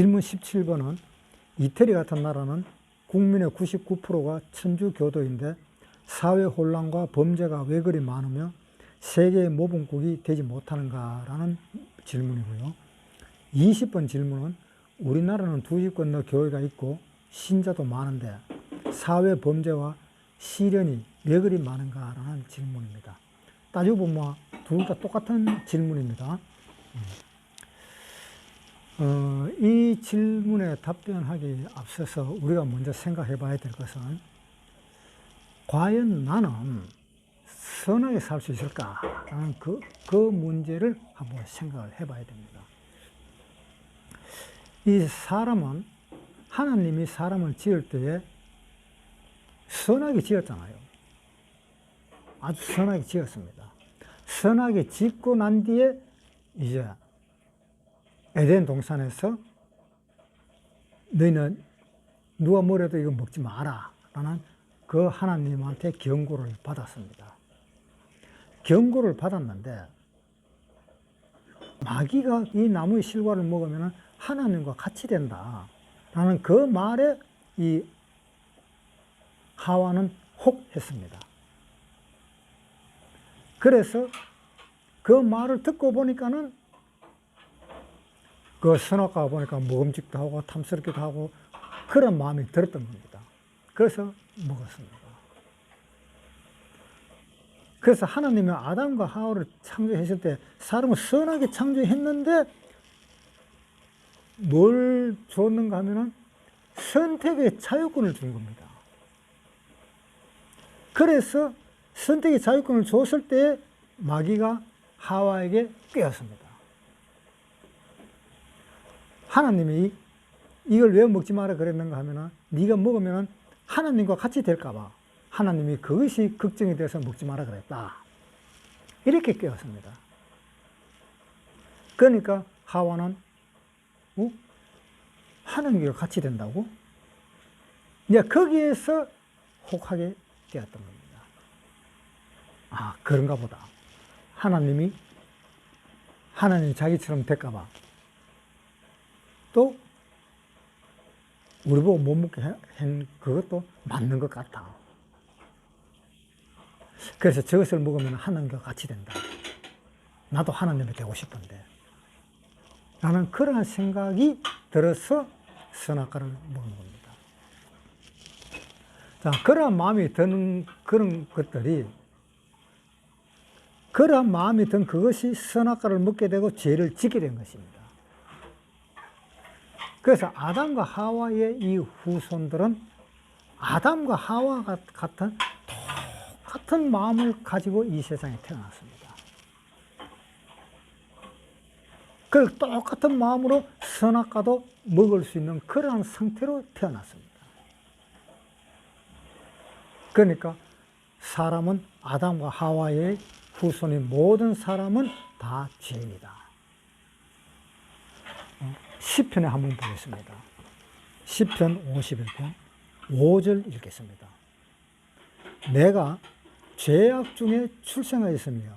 질문 17번은 이태리 같은 나라는 국민의 99%가 천주교도인데 사회 혼란과 범죄가 왜 그리 많으며 세계의 모범국이 되지 못하는가라는 질문이고요. 20번 질문은 우리나라는 2집 건너 교회가 있고 신자도 많은데 사회 범죄와 시련이 왜 그리 많은가라는 질문입니다. 따지고 보면 둘 다 똑같은 질문입니다. 이 질문에 답변하기 앞서서 우리가 먼저 생각해 봐야 될 것은 과연 나는 선하게 살 수 있을까라는 그 문제를 한번 생각을 해 봐야 됩니다. 이 사람은 하나님이 사람을 지을 때에 선하게 지었잖아요. 아주 선하게 지었습니다. 선하게 짓고 난 뒤에 이제 에덴 동산에서 너희는 누가 뭐래도 이거 먹지 마라 라는 그 하나님한테 경고를 받았습니다. 경고를 받았는데 마귀가 이 나무의 실과를 먹으면 하나님과 같이 된다 라는 그 말에 이 하와는 혹했습니다. 그래서 그 말을 듣고 보니까는 그 선악과가 보니까 먹음직도 하고 탐스럽기도 하고 그런 마음이 들었던 겁니다. 그래서 먹었습니다. 그래서 하나님이 아담과 하와를 창조했을 때 사람을 선하게 창조했는데 뭘 줬는가 하면은 선택의 자유권을 준 겁니다. 그래서 선택의 자유권을 줬을 때 마귀가 하와에게 꾀었습니다. 하나님이 이걸 왜 먹지 마라 그랬는가 하면은 네가 먹으면 하나님과 같이 될까 봐 하나님이 그것이 걱정이 돼서 먹지 마라 그랬다. 이렇게 꾀었습니다. 그러니까 하와는 하나님과 같이 된다고? 이제 거기에서 혹하게 되었던 겁니다. 아, 그런가 보다. 하나님 자기처럼 될까 봐. 또 우리 보고 못 먹게 한 그것도 맞는 것 같아. 그래서 저것을 먹으면 하나님과 같이 된다. 나도 하나님이 되고 싶은데. 나는 그러한 생각이 들어서 선악과를 먹은 겁니다. 자, 그러한 마음이 드는 그런 것들이 그러한 마음이 든 그것이 선악과를 먹게 되고 죄를 짓게 된 것입니다. 그래서 아담과 하와의 이 후손들은 아담과 하와 같은 똑같은 마음을 가지고 이 세상에 태어났습니다. 그 똑같은 마음으로 선악과도 먹을 수 있는 그러한 상태로 태어났습니다. 그러니까 사람은 아담과 하와의 후손인 모든 사람은 다 죄인이다. 시편에 한번 보겠습니다. 시편 51편 5절 읽겠습니다. 내가 죄악 중에 출생하였으며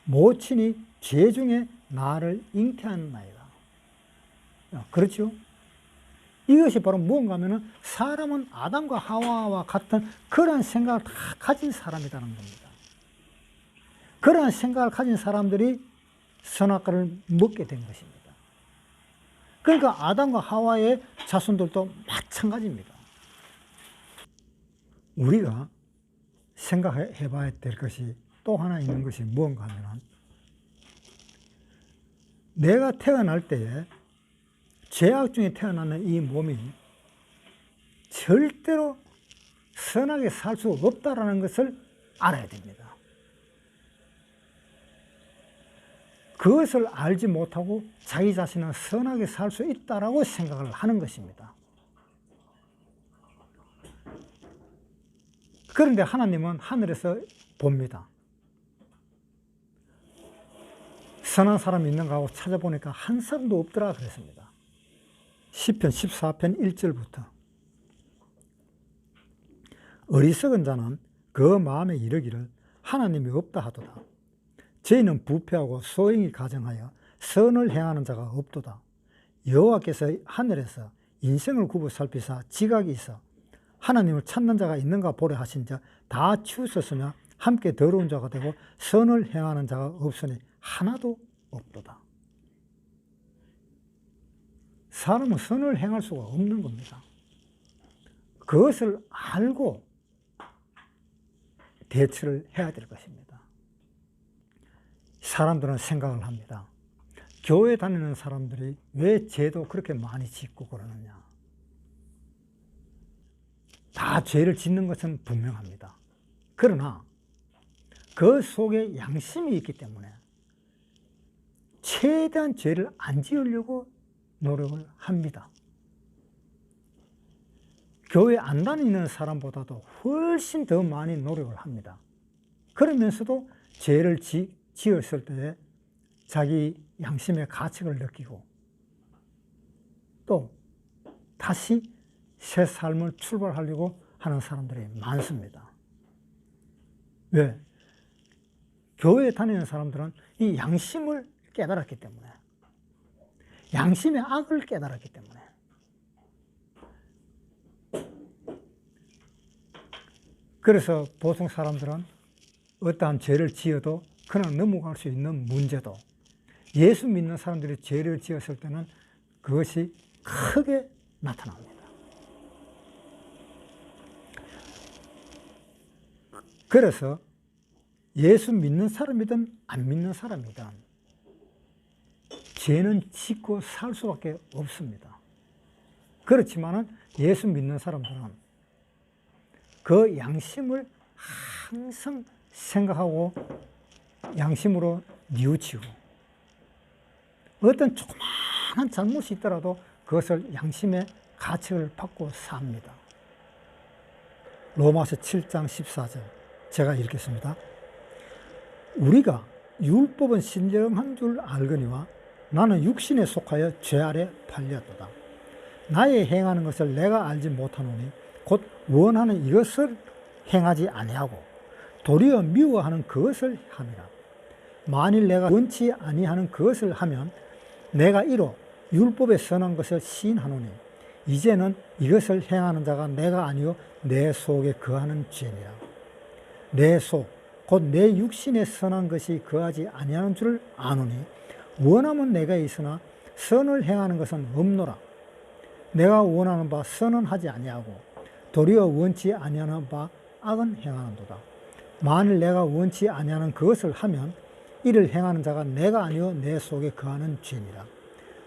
모친이 죄 중에 나를 잉태하나이다. 그렇죠? 이것이 바로 무언가 하면은 사람은 아담과 하와와 같은 그러한 생각을 다 가진 사람이라는 겁니다. 그러한 생각을 가진 사람들이 선악과를 먹게 된 것입니다. 그러니까 아담과 하와의 자손들도 마찬가지입니다. 우리가 생각해 봐야 될 것이 또 하나 있는 것이 무언가 하면 내가 태어날 때에 죄악 중에 태어나는 이 몸이 절대로 선하게 살 수 없다라는 것을 알아야 됩니다. 그것을 알지 못하고 자기 자신은 선하게 살 수 있다라고 생각을 하는 것입니다. 그런데 하나님은 하늘에서 봅니다. 선한 사람이 있는가 하고 찾아보니까 한 사람도 없더라 그랬습니다. 시편 14편 1절부터 어리석은 자는 그 마음에 이르기를 하나님이 없다 하도다. 저희는 부패하고 소행이 가정하여 선을 행하는 자가 없도다. 여호와께서 하늘에서 인생을 굽어 살피사 지각이 있어 하나님을 찾는 자가 있는가 보려 하신 자 다 치우셨으며 함께 더러운 자가 되고 선을 행하는 자가 없으니 하나도 없도다. 사람은 선을 행할 수가 없는 겁니다. 그것을 알고 대처를 해야 될 것입니다. 사람들은 생각을 합니다. 교회 다니는 사람들이 왜 죄도 그렇게 많이 짓고 그러느냐. 다 죄를 짓는 것은 분명합니다. 그러나 그 속에 양심이 있기 때문에 최대한 죄를 안 지으려고 노력을 합니다. 교회 안 다니는 사람보다도 훨씬 더 많이 노력을 합니다. 그러면서도 죄를 지었을 때에 자기 양심의 가책을 느끼고 또 다시 새 삶을 출발하려고 하는 사람들이 많습니다. 왜? 교회에 다니는 사람들은 이 양심을 깨달았기 때문에, 양심의 악을 깨달았기 때문에, 그래서 보통 사람들은 어떠한 죄를 지어도 그냥 넘어갈 수 있는 문제도 예수 믿는 사람들이 죄를 지었을 때는 그것이 크게 나타납니다. 그래서 예수 믿는 사람이든 안 믿는 사람이든 죄는 짓고 살 수밖에 없습니다. 그렇지만은 예수 믿는 사람들은 그 양심을 항상 생각하고 양심으로 뉘우치고 어떤 조그마한 잘못이 있더라도 그것을 양심의 가책을 받고 삽니다. 로마서 7장 14절 제가 읽겠습니다. 우리가 율법은 신령한 줄 알거니와 나는 육신에 속하여 죄 아래 팔렸도다. 나의 행하는 것을 내가 알지 못하노니 곧 원하는 이것을 행하지 아니하고 도리어 미워하는 그것을 함이라. 만일 내가 원치 아니하는 그것을 하면 내가 이로 율법에 선한 것을 시인하노니 이제는 이것을 행하는 자가 내가 아니요 내 속에 거하는 죄니라. 내 속 곧 내 육신에 선한 것이 거하지 아니하는 줄 아노니 원하면 내가 있으나 선을 행하는 것은 없노라. 내가 원하는 바 선은 하지 아니하고 도리어 원치 아니하는 바 악은 행하는도다. 만일 내가 원치 아니하는 그것을 하면 이를 행하는 자가 내가 아니요 내 속에 거하는 죄니라.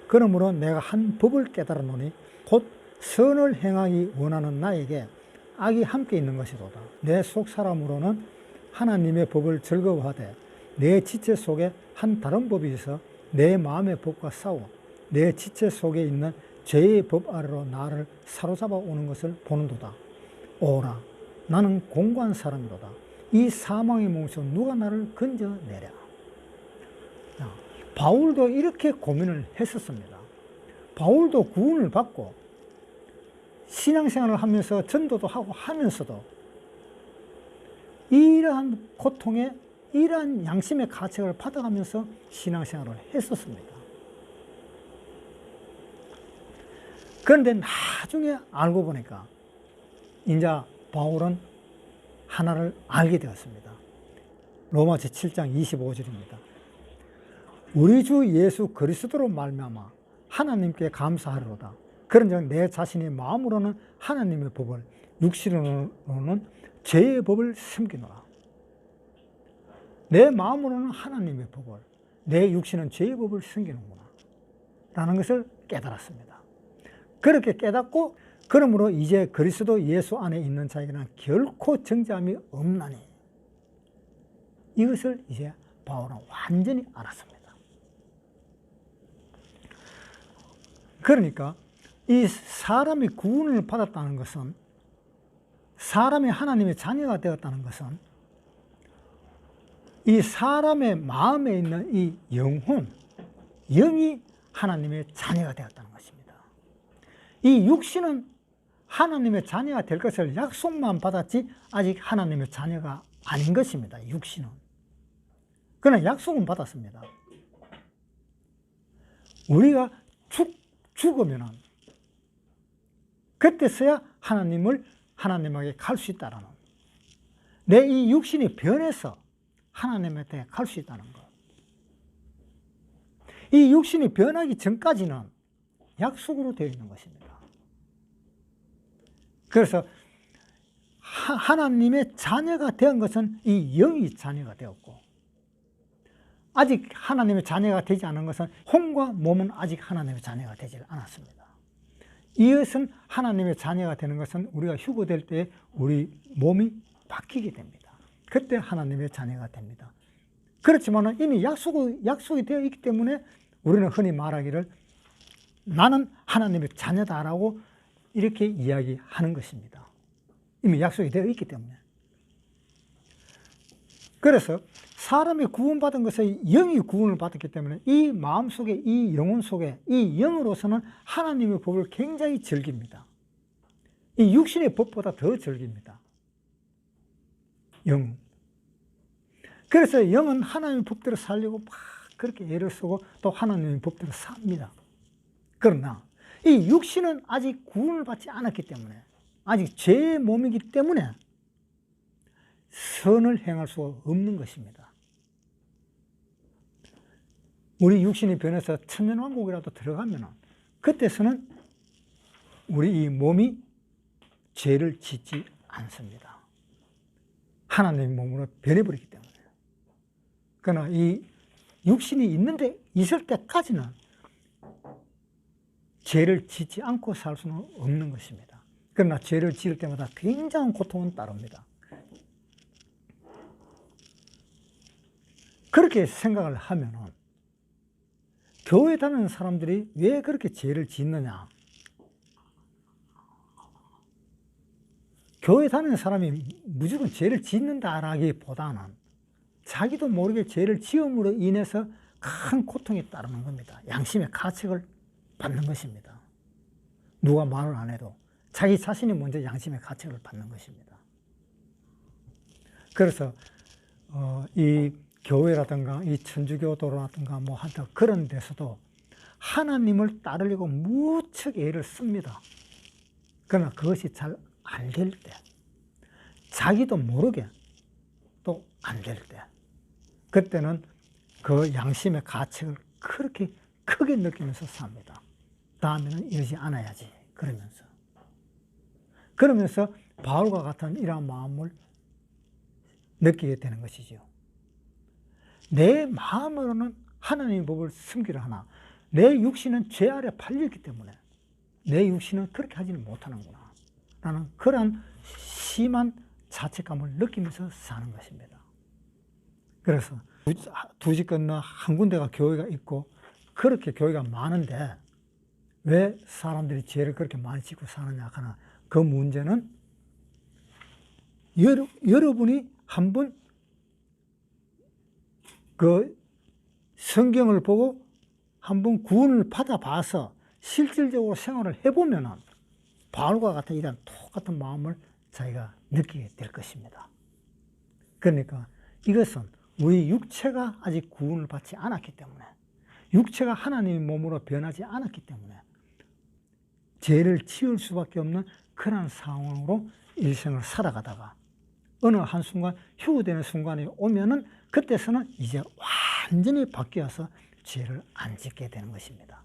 그러므로 내가 한 법을 깨달았노니 곧 선을 행하기 원하는 나에게 악이 함께 있는 것이로다. 내 속 사람으로는 하나님의 법을 즐거워하되 내 지체 속에 한 다른 법이 있어 내 마음의 법과 싸워 내 지체 속에 있는 죄의 법 아래로 나를 사로잡아 오는 것을 보는도다. 오라, 나는 공고한 사람이로다. 이 사망의 몸에서 누가 나를 건져내랴. 바울도 이렇게 고민을 했었습니다. 바울도 구원을 받고 신앙생활을 하면서 전도도 하고 하면서도 이러한 고통에 이러한 양심의 가책을 받아가면서 신앙생활을 했었습니다. 그런데 나중에 알고 보니까 이제 바울은 하나를 알게 되었습니다. 로마서 7장 25절입니다. 우리 주 예수 그리스도로 말미암아 하나님께 감사하리로다. 그런즉 내 자신이 마음으로는 하나님의 법을 육신으로는 죄의 법을 섬기노라. 내 마음으로는 하나님의 법을 내 육신은 죄의 법을 섬기는구나 라는 것을 깨달았습니다. 그렇게 깨닫고 그러므로 이제 그리스도 예수 안에 있는 자에게는 결코 정죄함이 없나니 이것을 이제 바울은 완전히 알았습니다. 그러니까 이 사람이 구원을 받았다는 것은 사람이 하나님의 자녀가 되었다는 것은 이 사람의 마음에 있는 이 영혼, 영이 하나님의 자녀가 되었다는 것입니다. 이 육신은 하나님의 자녀가 될 것을 약속만 받았지 아직 하나님의 자녀가 아닌 것입니다. 육신은. 그러나 약속은 받았습니다. 우리가 죽으면은 그때서야 하나님에게 갈 수 있다라는, 내 이 육신이 변해서 하나님한테 갈 수 있다는 것. 이 육신이 변하기 전까지는 약속으로 되어 있는 것입니다. 그래서 하나님의 자녀가 된 것은 이 영이 자녀가 되었고, 아직 하나님의 자녀가 되지 않은 것은 혼과 몸은 아직 하나님의 자녀가 되지 않았습니다. 이것은 하나님의 자녀가 되는 것은 우리가 휴거될 때 우리 몸이 바뀌게 됩니다. 그때 하나님의 자녀가 됩니다. 그렇지만 이미 약속이 되어 있기 때문에 우리는 흔히 말하기를 나는 하나님의 자녀다라고 이렇게 이야기하는 것입니다. 이미 약속이 되어 있기 때문에. 그래서 사람이 구원받은 것은 영이 구원을 받았기 때문에 이 마음속에, 이 영혼 속에, 이 영으로서는 하나님의 법을 굉장히 즐깁니다. 이 육신의 법보다 더 즐깁니다. 영. 그래서 영은 하나님의 법대로 살려고 막 그렇게 애를 쓰고 또 하나님의 법대로 삽니다. 그러나 이 육신은 아직 구원을 받지 않았기 때문에, 아직 죄의 몸이기 때문에 선을 행할 수 없는 것입니다. 우리 육신이 변해서 천년왕국이라도 들어가면 그때서는 우리 이 몸이 죄를 짓지 않습니다. 하나님의 몸으로 변해버리기 때문에. 그러나 이 육신이 있을 때까지는 죄를 짓지 않고 살 수는 없는 것입니다. 그러나 죄를 지을 때마다 굉장한 고통은 따릅니다. 그렇게 생각을 하면은 교회 다니는 사람들이 왜 그렇게 죄를 짓느냐? 교회 다니는 사람이 무조건 죄를 짓는다라기보다는 자기도 모르게 죄를 지음으로 인해서 큰 고통이 따르는 겁니다. 양심의 가책을 받는 것입니다. 누가 말을 안 해도 자기 자신이 먼저 양심의 가책을 받는 것입니다. 그래서 이 교회라든가 이 천주교도라든가 뭐 하여튼 그런 데서도 하나님을 따르려고 무척 애를 씁니다. 그러나 그것이 잘 안 될 때, 자기도 모르게 또 안 될 때, 그때는 그 양심의 가책을 그렇게 크게 느끼면서 삽니다. 다음에는 이러지 않아야지 그러면서 바울과 같은 이러한 마음을 느끼게 되는 것이죠. 내 마음으로는 하나님의 법을 숨기려 하나 내 육신은 죄 아래 팔렸기 때문에 내 육신은 그렇게 하지는 못하는구나 라는 그런 심한 자책감을 느끼면서 사는 것입니다. 그래서 두 집 건너 한 군데가 교회가 있고 그렇게 교회가 많은데 왜 사람들이 죄를 그렇게 많이 짓고 사느냐 하나, 그 문제는 여러분이 한번 그 성경을 보고 한번 구원을 받아봐서 실질적으로 생활을 해보면 바울과 같은 이런 똑같은 마음을 자기가 느끼게 될 것입니다. 그러니까 이것은 우리 육체가 아직 구원을 받지 않았기 때문에, 육체가 하나님의 몸으로 변하지 않았기 때문에 죄를 지을 수밖에 없는 그런 상황으로 일생을 살아가다가 어느 한순간 휴거되는 순간이 오면은 그때서는 이제 완전히 바뀌어서 죄를 안 짓게 되는 것입니다.